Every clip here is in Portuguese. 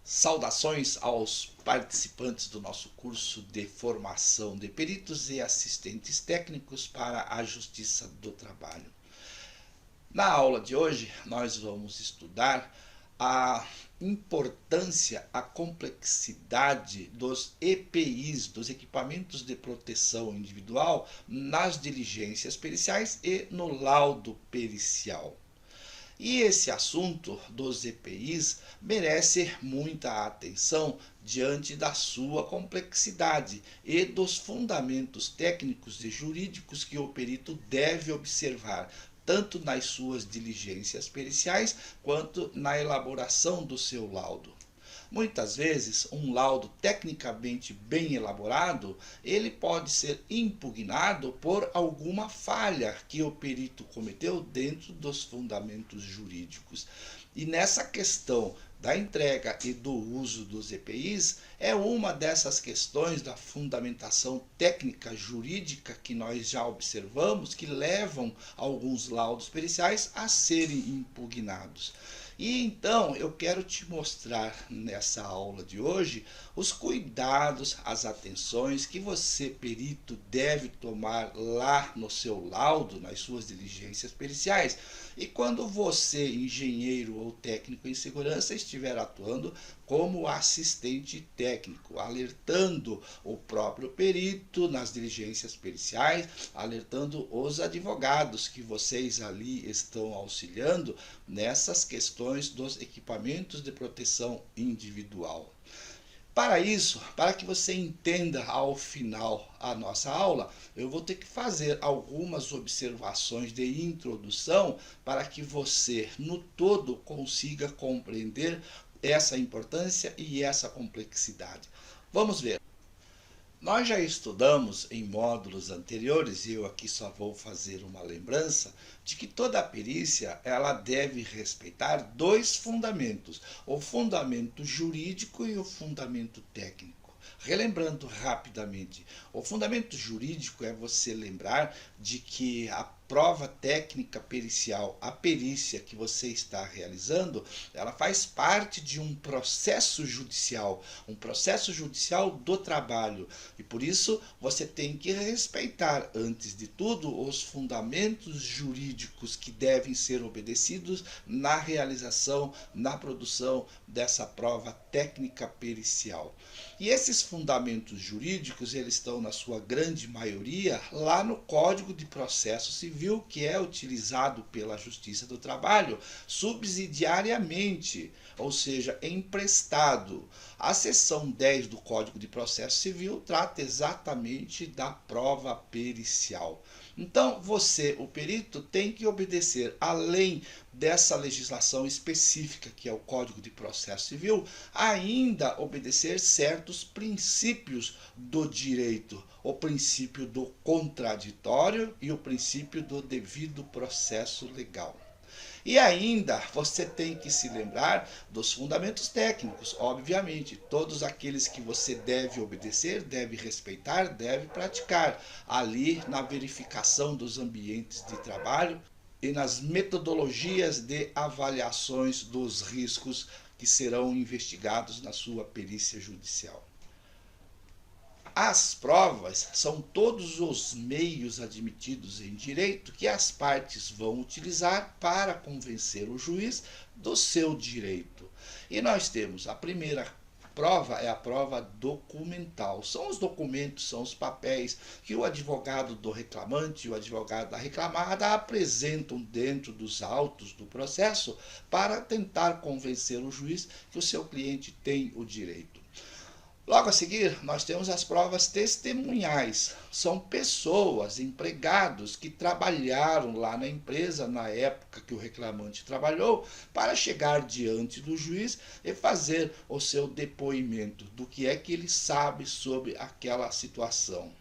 Saudações aos participantes do nosso curso de formação de peritos e assistentes técnicos para a Justiça do Trabalho. Na aula de hoje, nós vamos estudar a importância, a complexidade dos EPIs, dos equipamentos de proteção individual, nas diligências periciais e no laudo pericial. E esse assunto dos EPIs merece muita atenção diante da sua complexidade e dos fundamentos técnicos e jurídicos que o perito deve observar, tanto nas suas diligências periciais quanto na elaboração do seu laudo. Muitas vezes, um laudo tecnicamente bem elaborado, ele pode ser impugnado por alguma falha que o perito cometeu dentro dos fundamentos jurídicos. E nessa questão da entrega e do uso dos EPIs, é uma dessas questões da fundamentação técnica jurídica que nós já observamos que levam alguns laudos periciais a serem impugnados. E então eu quero te mostrar nessa aula de hoje os cuidados, as atenções que você, perito, deve tomar lá no seu laudo, nas suas diligências periciais. E quando você, engenheiro ou técnico em segurança, estiver atuando como assistente técnico, alertando o próprio perito nas diligências periciais, alertando os advogados que vocês ali estão auxiliando nessas questões dos equipamentos de proteção individual. Para isso, para que você entenda ao final a nossa aula, eu vou ter que fazer algumas observações de introdução para que você, no todo, consiga compreender essa importância e essa complexidade. Vamos ver. Nós já estudamos em módulos anteriores, e eu aqui só vou fazer uma lembrança, de que toda a perícia ela deve respeitar dois fundamentos, o fundamento jurídico e o fundamento técnico. Relembrando rapidamente, o fundamento jurídico é você lembrar de que a prova técnica pericial, a perícia que você está realizando, ela faz parte de um processo judicial do trabalho. E por isso você tem que respeitar, antes de tudo, os fundamentos jurídicos que devem ser obedecidos na realização, na produção dessa prova técnica pericial. E esses fundamentos jurídicos, eles estão na sua grande maioria lá no Código de Processo Civil, que é utilizado pela Justiça do Trabalho subsidiariamente, ou seja, emprestado. A seção 10 do Código de Processo Civil trata exatamente da prova pericial. Então, você, o perito, tem que obedecer, além dessa legislação específica, que é o Código de Processo Civil, ainda obedecer certos princípios do direito, o princípio do contraditório e o princípio do devido processo legal. E ainda você tem que se lembrar dos fundamentos técnicos, obviamente, todos aqueles que você deve obedecer, deve respeitar, deve praticar, ali na verificação dos ambientes de trabalho e nas metodologias de avaliações dos riscos que serão investigados na sua perícia judicial. As provas são todos os meios admitidos em direito que as partes vão utilizar para convencer o juiz do seu direito. E nós temos a primeira prova, é a prova documental. São os documentos, são os papéis que o advogado do reclamante e o advogado da reclamada apresentam dentro dos autos do processo para tentar convencer o juiz que o seu cliente tem o direito. Logo a seguir, nós temos as provas testemunhais. São pessoas, empregados, que trabalharam lá na empresa na época que o reclamante trabalhou, para chegar diante do juiz e fazer o seu depoimento do que é que ele sabe sobre aquela situação.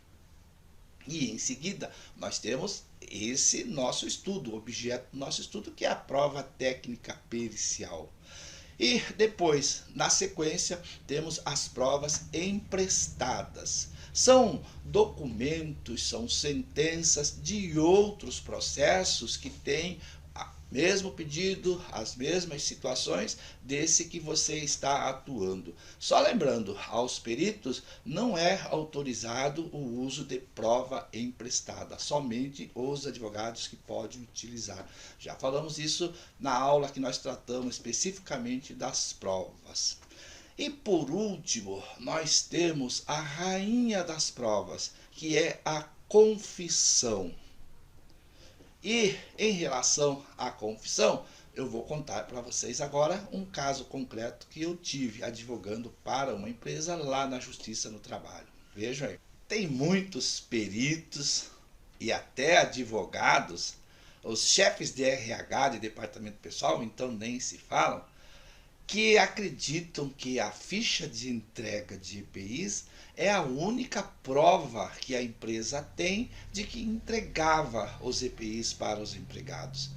E em seguida, nós temos esse nosso estudo, o objeto do nosso estudo, que é a prova técnica pericial. E depois, na sequência, temos as provas emprestadas. São documentos, são sentenças de outros processos que têm Mesmo pedido, as mesmas situações desse que você está atuando. Só lembrando, aos peritos não é autorizado o uso de prova emprestada, somente os advogados que podem utilizar. Já falamos isso na aula que nós tratamos especificamente das provas. E por último, nós temos a rainha das provas, que é a confissão. E em relação à confissão, eu vou contar para vocês agora um caso concreto que eu tive advogando para uma empresa lá na Justiça do Trabalho. Vejam aí, tem muitos peritos e até advogados, os chefes de RH, de departamento pessoal, então nem se falam, que acreditam que a ficha de entrega de EPIs é a única prova que a empresa tem de que entregava os EPIs para os empregados.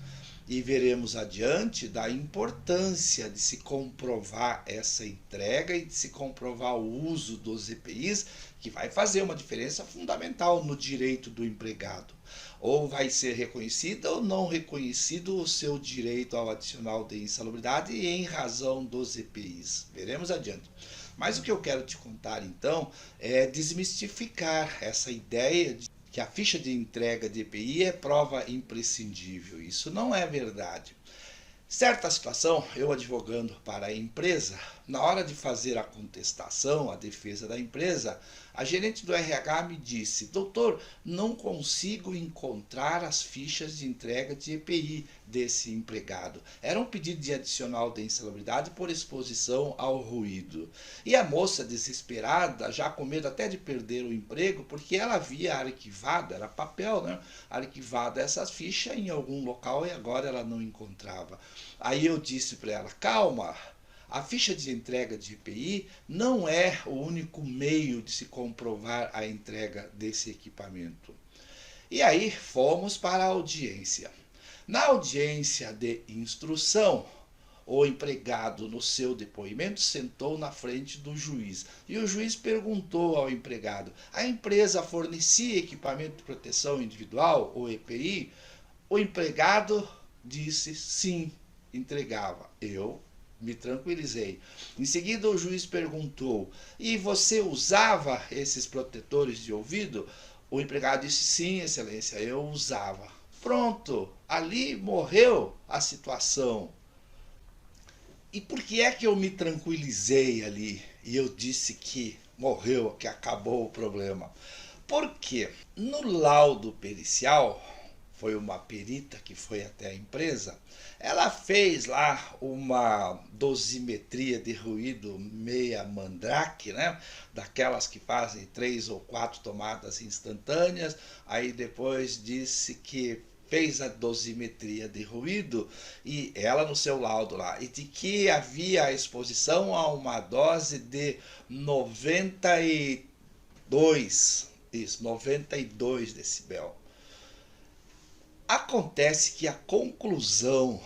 E veremos adiante da importância de se comprovar essa entrega e de se comprovar o uso dos EPIs, que vai fazer uma diferença fundamental no direito do empregado. Ou vai ser reconhecido ou não reconhecido o seu direito ao adicional de insalubridade em razão dos EPIs. Veremos adiante. Mas o que eu quero te contar então é desmistificar essa ideia de que a ficha de entrega de EPI é prova imprescindível. Isso não é verdade. Certa situação, eu advogando para a empresa, na hora de fazer a contestação, a defesa da empresa, a gerente do RH me disse: doutor, não consigo encontrar as fichas de entrega de EPI desse empregado. Era um pedido de adicional de insalubridade por exposição ao ruído. E a moça, desesperada, já com medo até de perder o emprego, porque ela havia arquivado, era papel, né? Arquivado essas fichas em algum local e agora ela não encontrava. Aí eu disse para ela: calma, a ficha de entrega de EPI não é o único meio de se comprovar a entrega desse equipamento. E aí fomos para a audiência. Na audiência de instrução, o empregado, no seu depoimento, sentou na frente do juiz. E o juiz perguntou ao empregado: a empresa fornecia equipamento de proteção individual, ou EPI? O empregado disse sim, entregava. Eu me tranquilizei. Em seguida o juiz perguntou: e você usava esses protetores de ouvido? O empregado disse sim, excelência, eu usava. Pronto, ali morreu a situação. E por que é que eu me tranquilizei ali e eu disse que morreu, que acabou o problema? Porque no laudo pericial, foi uma perita que foi até a empresa, ela fez lá uma dosimetria de ruído meia mandrake, né? Daquelas que fazem 3 ou 4 tomadas instantâneas. Aí depois disse que fez a dosimetria de ruído, e ela no seu laudo lá, e de que havia exposição a uma dose de 92 decibel. Acontece que a conclusão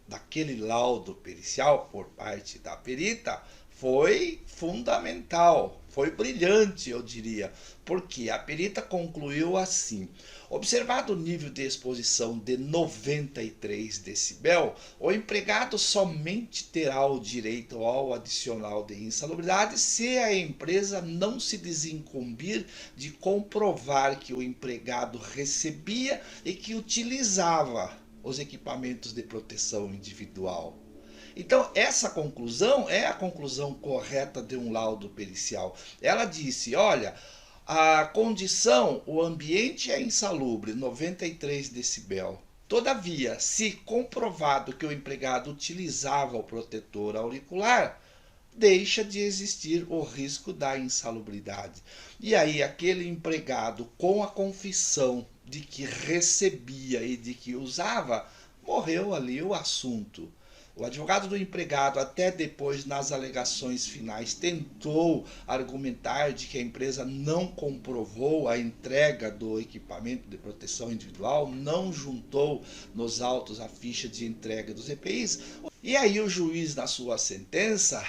daquele laudo pericial por parte da perita foi fundamental, foi brilhante, eu diria, porque a perita concluiu assim: observado o nível de exposição de 93 decibel, o empregado somente terá o direito ao adicional de insalubridade se a empresa não se desincumbir de comprovar que o empregado recebia e que utilizava os equipamentos de proteção individual. Então, essa conclusão é a conclusão correta de um laudo pericial. Ela disse: olha, a condição, o ambiente é insalubre, 93 decibel. Todavia, se comprovado que o empregado utilizava o protetor auricular, deixa de existir o risco da insalubridade. E aí, aquele empregado, com a confissão de que recebia e de que usava, morreu ali o assunto. O advogado do empregado, até depois nas alegações finais, tentou argumentar de que a empresa não comprovou a entrega do equipamento de proteção individual, não juntou nos autos a ficha de entrega dos EPIs. E aí o juiz, na sua sentença,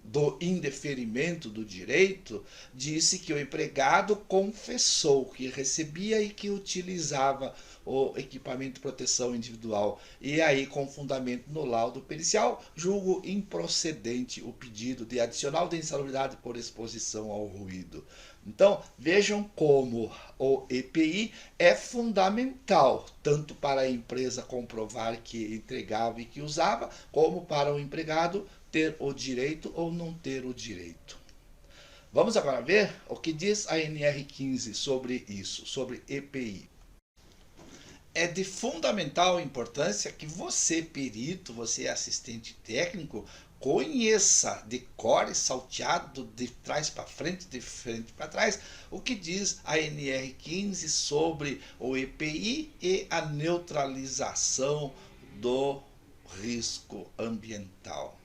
do indeferimento do direito, disse que o empregado confessou que recebia e que utilizava o equipamento de proteção individual. E aí, com fundamento no laudo pericial, julgo improcedente o pedido de adicional de insalubridade por exposição ao ruído. Então, vejam como o EPI é fundamental, tanto para a empresa comprovar que entregava e que usava, como para o empregado ter o direito ou não ter o direito. Vamos agora ver o que diz a NR15 sobre isso, sobre EPI. É de fundamental importância que você, perito, você, assistente técnico, conheça de cor e salteado, de trás para frente, de frente para trás, o que diz a NR15 sobre o EPI e a neutralização do risco ambiental.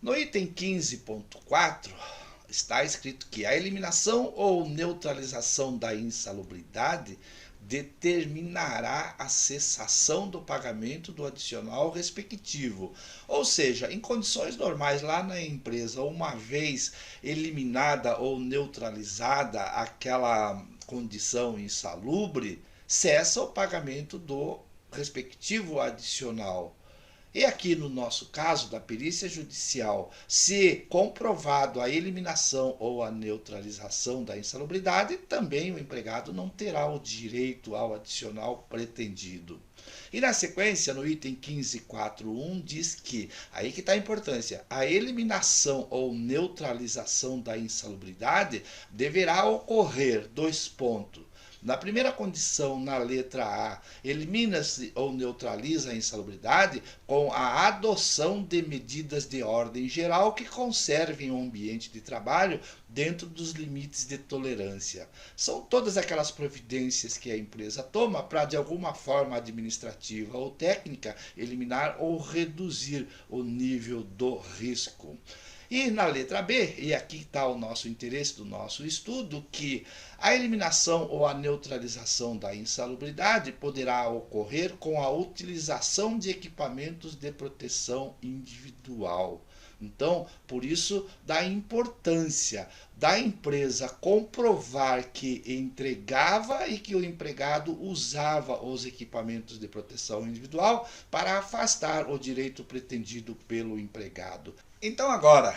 No item 15.4 está escrito que a eliminação ou neutralização da insalubridade determinará a cessação do pagamento do adicional respectivo. Ou seja, em condições normais lá na empresa, uma vez eliminada ou neutralizada aquela condição insalubre, cessa o pagamento do respectivo adicional. E aqui no nosso caso da perícia judicial, se comprovado a eliminação ou a neutralização da insalubridade, também o empregado não terá o direito ao adicional pretendido. E na sequência, no item 15.4.1, diz que, aí que está a importância, a eliminação ou neutralização da insalubridade deverá ocorrer, dois pontos. Na primeira condição, na letra A, elimina-se ou neutraliza a insalubridade com a adoção de medidas de ordem geral que conservem o ambiente de trabalho dentro dos limites de tolerância. São todas aquelas providências que a empresa toma para, de alguma forma administrativa ou técnica, eliminar ou reduzir o nível do risco. E na letra B, e aqui está o nosso interesse do nosso estudo, que a eliminação ou a neutralização da insalubridade poderá ocorrer com a utilização de equipamentos de proteção individual. Então, por isso, da importância da empresa comprovar que entregava e que o empregado usava os equipamentos de proteção individual para afastar o direito pretendido pelo empregado. Então agora,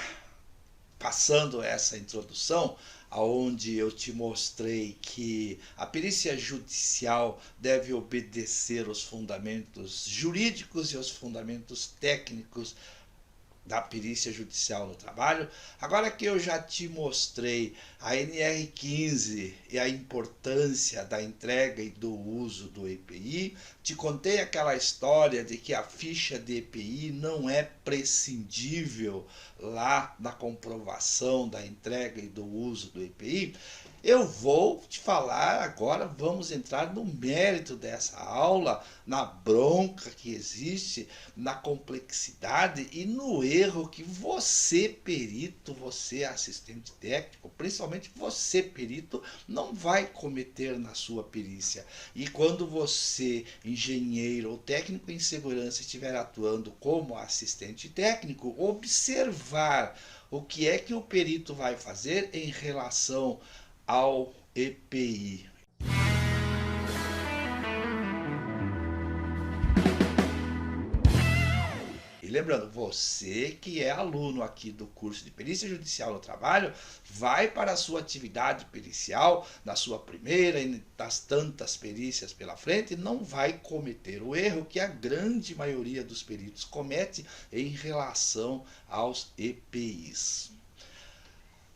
passando essa introdução, onde eu te mostrei que a perícia judicial deve obedecer os fundamentos jurídicos e os fundamentos técnicos da perícia judicial no trabalho. Agora que eu já te mostrei a NR15 e a importância da entrega e do uso do EPI, te contei aquela história de que a ficha de EPI não é prescindível lá na comprovação da entrega e do uso do EPI, eu vou te falar agora, vamos entrar no mérito dessa aula, na bronca que existe, na complexidade e no erro que você, perito, você, assistente técnico, principalmente você, perito, não vai cometer na sua perícia. E quando você, engenheiro ou técnico em segurança, estiver atuando como assistente técnico, observar o que é que o perito vai fazer em relação ao EPI. E lembrando, você que é aluno aqui do curso de Perícia Judicial no Trabalho, vai para a sua atividade pericial, na sua primeira e das tantas perícias pela frente, não vai cometer o erro que a grande maioria dos peritos comete em relação aos EPIs.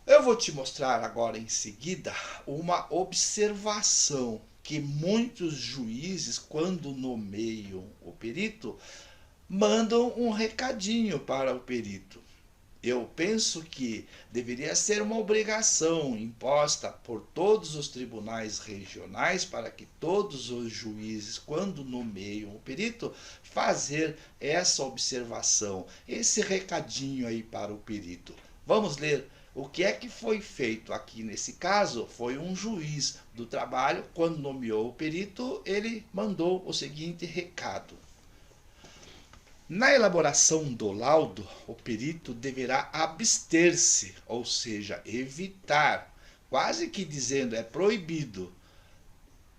Eu vou te mostrar agora em seguida uma observação que muitos juízes, quando nomeiam o perito, mandam um recadinho para o perito. Eu penso que deveria ser uma obrigação imposta por todos os tribunais regionais para que todos os juízes, quando nomeiam o perito, fazer essa observação, esse recadinho aí para o perito. Vamos ler. O que é que foi feito aqui nesse caso? Foi um juiz do trabalho, quando nomeou o perito, ele mandou o seguinte recado. Na elaboração do laudo, o perito deverá abster-se, ou seja, evitar, quase que dizendo é proibido,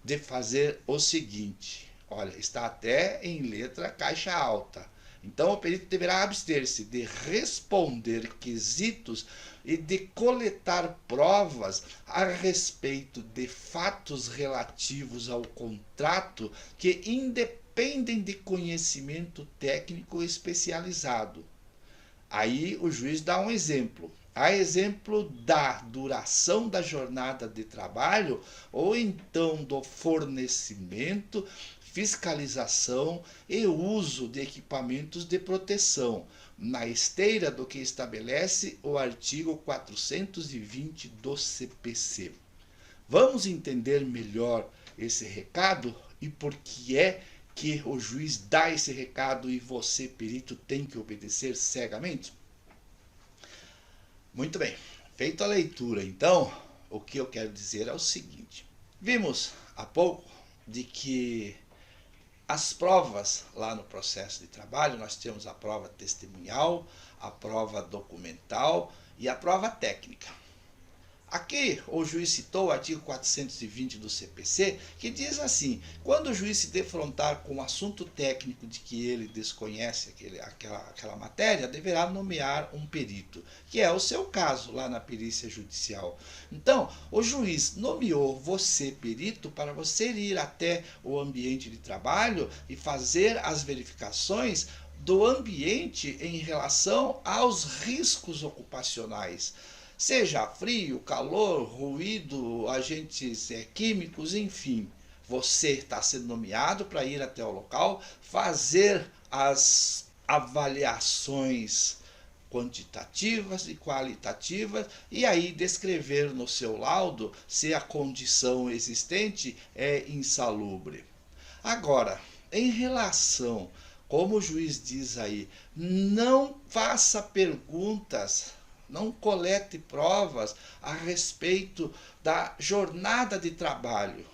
de fazer o seguinte. Olha, está até em letra caixa alta. Então, o perito deverá abster-se de responder quesitos e de coletar provas a respeito de fatos relativos ao contrato que independem de conhecimento técnico especializado. Aí o juiz dá um exemplo. A exemplo da duração da jornada de trabalho ou então do fornecimento, fiscalização e uso de equipamentos de proteção, na esteira do que estabelece o artigo 420 do CPC. Vamos entender melhor esse recado e por que é que o juiz dá esse recado e você, perito, tem que obedecer cegamente? Muito bem, feita a leitura, então, o que eu quero dizer é o seguinte. Vimos há pouco de que as provas lá no processo de trabalho, nós temos a prova testemunhal, a prova documental e a prova técnica. Aqui o juiz citou o artigo 420 do CPC, que diz assim: quando o juiz se defrontar com um assunto técnico de que ele desconhece aquela matéria, deverá nomear um perito, que é o seu caso lá na perícia judicial. Então, o juiz nomeou você, perito, para você ir até o ambiente de trabalho e fazer as verificações do ambiente em relação aos riscos ocupacionais. Seja frio, calor, ruído, agentes químicos, enfim. Você está sendo nomeado para ir até o local, fazer as avaliações quantitativas e qualitativas e aí descrever no seu laudo se a condição existente é insalubre. Agora, em relação, como o juiz diz aí, não faça perguntas, não colete provas a respeito da jornada de trabalho,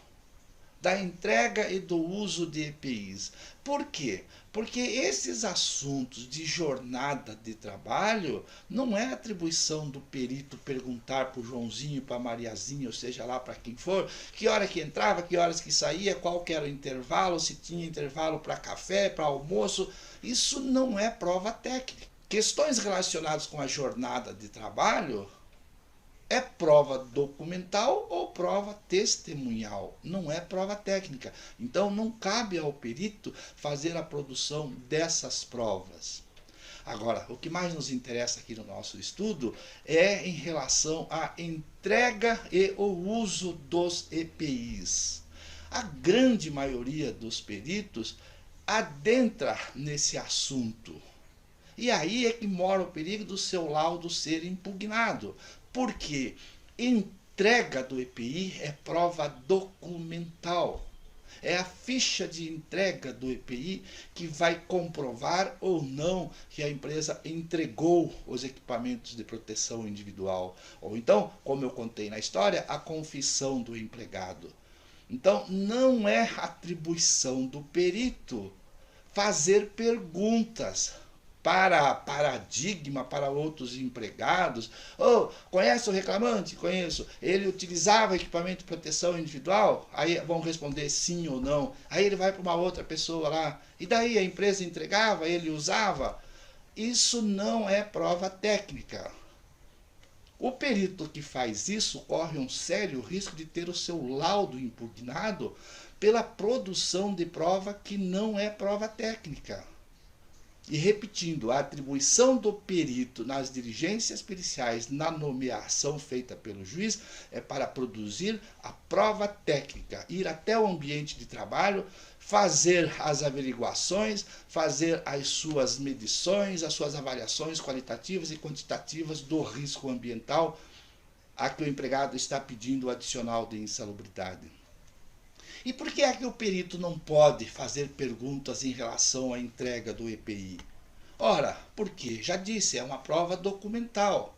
da entrega e do uso de EPIs. Por quê? Porque esses assuntos de jornada de trabalho não é atribuição do perito perguntar para o Joãozinho, para a Mariazinha, ou seja lá para quem for, que hora que entrava, que horas que saía, qual que era o intervalo, se tinha intervalo para café, para almoço. Isso não é prova técnica. Questões relacionadas com a jornada de trabalho é prova documental ou prova testemunhal, não é prova técnica. Então não cabe ao perito fazer a produção dessas provas. Agora, o que mais nos interessa aqui no nosso estudo é em relação à entrega e o uso dos EPIs. A grande maioria dos peritos adentra nesse assunto. E aí é que mora o perigo do seu laudo ser impugnado. Porque entrega do EPI é prova documental. É a ficha de entrega do EPI que vai comprovar ou não que a empresa entregou os equipamentos de proteção individual. Ou então, como eu contei na história, a confissão do empregado. Então, não é atribuição do perito fazer perguntas para paradigma, para outros empregados. Oh, conhece o reclamante? Conheço. Ele utilizava equipamento de proteção individual? Aí vão responder sim ou não. Aí ele vai para uma outra pessoa lá. E daí a empresa entregava, ele usava? Isso não é prova técnica. O perito que faz isso corre um sério risco de ter o seu laudo impugnado pela produção de prova que não é prova técnica. E repetindo, a atribuição do perito nas diligências periciais na nomeação feita pelo juiz é para produzir a prova técnica, ir até o ambiente de trabalho, fazer as averiguações, fazer as suas medições, as suas avaliações qualitativas e quantitativas do risco ambiental a que o empregado está pedindo o adicional de insalubridade. E por que é que o perito não pode fazer perguntas em relação à entrega do EPI? Ora, porque, já disse, é uma prova documental.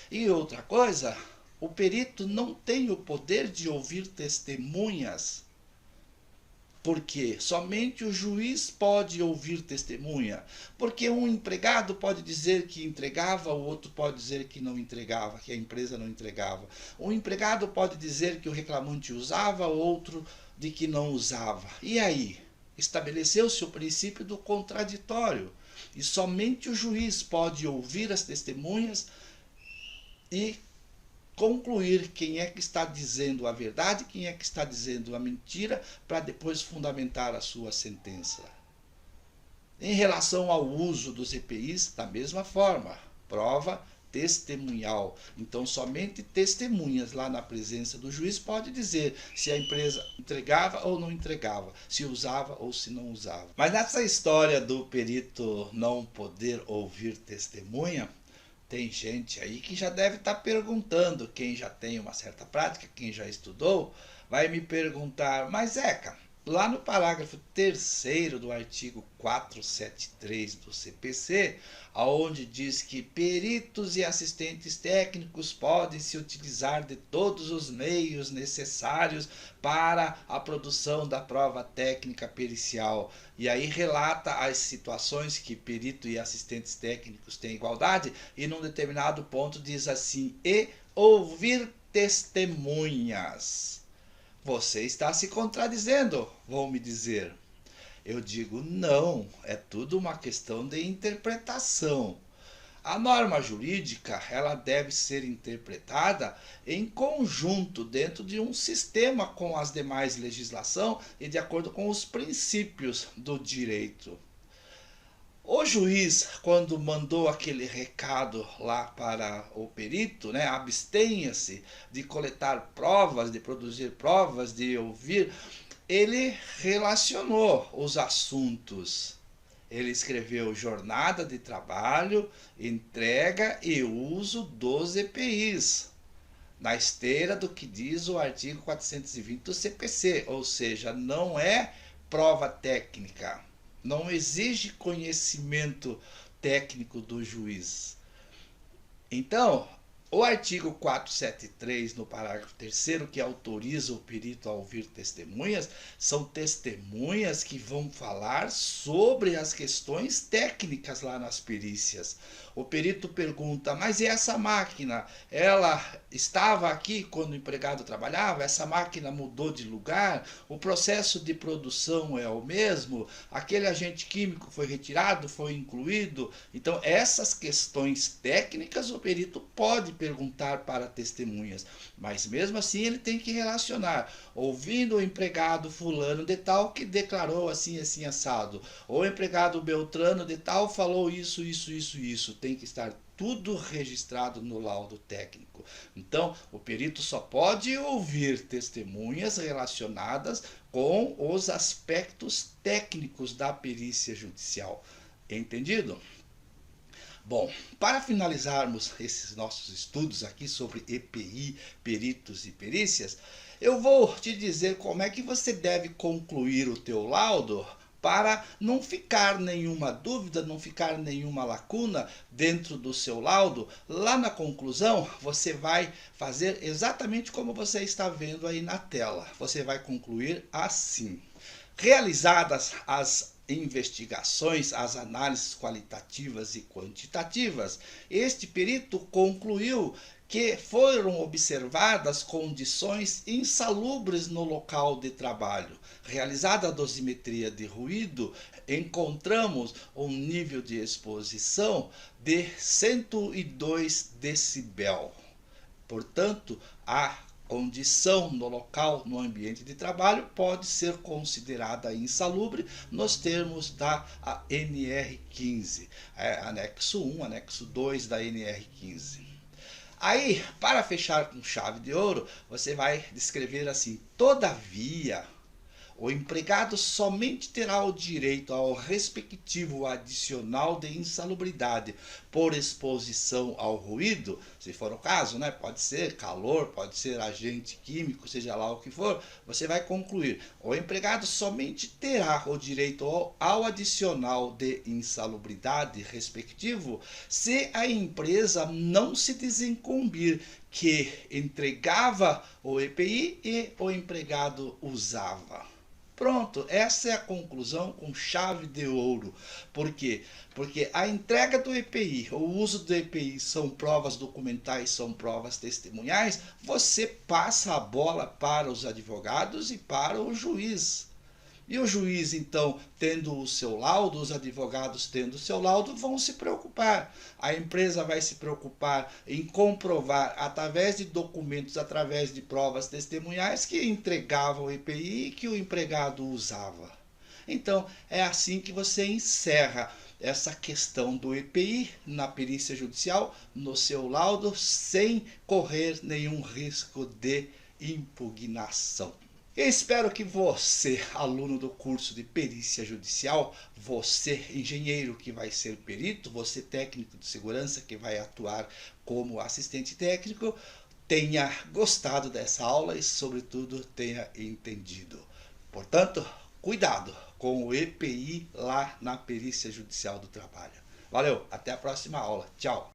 E outra coisa, o perito não tem o poder de ouvir testemunhas. Porque somente o juiz pode ouvir testemunha. Porque um empregado pode dizer que entregava, o outro pode dizer que não entregava, que a empresa não entregava. Um empregado pode dizer que o reclamante usava, o outro de que não usava. E aí? Estabeleceu-se o princípio do contraditório. E somente o juiz pode ouvir as testemunhas e concluir quem é que está dizendo a verdade, quem é que está dizendo a mentira, para depois fundamentar a sua sentença. Em relação ao uso dos EPIs, da mesma forma, prova testemunhal. Então, somente testemunhas lá na presença do juiz pode dizer se a empresa entregava ou não entregava, se usava ou se não usava. Mas nessa história do perito não poder ouvir testemunha, tem gente aí que já deve estar perguntando, quem já tem uma certa prática, quem já estudou, vai me perguntar, mas Zeca, lá no parágrafo 3º do artigo 473 do CPC, aonde diz que peritos e assistentes técnicos podem se utilizar de todos os meios necessários para a produção da prova técnica pericial. E aí relata as situações que perito e assistentes técnicos têm igualdade, e num determinado ponto diz assim, e ouvir testemunhas. Você está se contradizendo, vão me dizer. Eu digo, não, é tudo uma questão de interpretação. A norma jurídica, ela deve ser interpretada em conjunto, dentro de um sistema com as demais legislações e de acordo com os princípios do direito. O juiz, quando mandou aquele recado lá para o perito, abstenha-se de coletar provas, de produzir provas, de ouvir, ele relacionou os assuntos. Ele escreveu jornada de trabalho, entrega e uso dos EPIs, na esteira do que diz o artigo 420 do CPC, ou seja, não é prova técnica. Não exige conhecimento técnico do juiz. Então, o artigo 473, no parágrafo 3º, que autoriza o perito a ouvir testemunhas, são testemunhas que vão falar sobre as questões técnicas lá nas perícias. O perito pergunta, mas e essa máquina? Ela estava aqui quando o empregado trabalhava? Essa máquina mudou de lugar? O processo de produção é o mesmo? Aquele agente químico foi retirado, foi incluído? Então, essas questões técnicas o perito pode perguntar para testemunhas, mas mesmo assim ele tem que relacionar, ouvindo o empregado fulano de tal que declarou assim, assim, assado, ou o empregado Beltrano de tal falou isso, isso, isso, isso, tem que estar tudo registrado no laudo técnico. Então, o perito só pode ouvir testemunhas relacionadas com os aspectos técnicos da perícia judicial. Entendido? Bom, para finalizarmos esses nossos estudos aqui sobre EPI, peritos e perícias, eu vou te dizer como é que você deve concluir o teu laudo para não ficar nenhuma dúvida, não ficar nenhuma lacuna dentro do seu laudo. Lá na conclusão, você vai fazer exatamente como você está vendo aí na tela. Você vai concluir assim. Realizadas as investigações, as análises qualitativas e quantitativas, este perito concluiu que foram observadas condições insalubres no local de trabalho. Realizada a dosimetria de ruído, encontramos um nível de exposição de 102 decibel. Portanto, a condição no local, no ambiente de trabalho, pode ser considerada insalubre nos termos da NR15, anexo 1, anexo 2 da NR15. Aí, para fechar com chave de ouro, você vai descrever assim, todavia, o empregado somente terá o direito ao respectivo adicional de insalubridade por exposição ao ruído, se for o caso, pode ser calor, pode ser agente químico, seja lá o que for, você vai concluir. O empregado somente terá o direito ao adicional de insalubridade respectivo se a empresa não se desincumbir que entregava o EPI e o empregado usava. Pronto, essa é a conclusão com chave de ouro. Por quê? Porque a entrega do EPI, o uso do EPI são provas documentais, são provas testemunhais, você passa a bola para os advogados e para o juiz. E o juiz, então, tendo o seu laudo, os advogados tendo o seu laudo, vão se preocupar. A empresa vai se preocupar em comprovar, através de documentos, através de provas testemunhais, que entregavam o EPI e que o empregado usava. Então, é assim que você encerra essa questão do EPI na perícia judicial, no seu laudo, sem correr nenhum risco de impugnação. Eu espero que você, aluno do curso de perícia judicial, você, engenheiro que vai ser perito, você, técnico de segurança que vai atuar como assistente técnico, tenha gostado dessa aula e, sobretudo, tenha entendido. Portanto, cuidado com o EPI lá na perícia judicial do trabalho. Valeu, até a próxima aula. Tchau!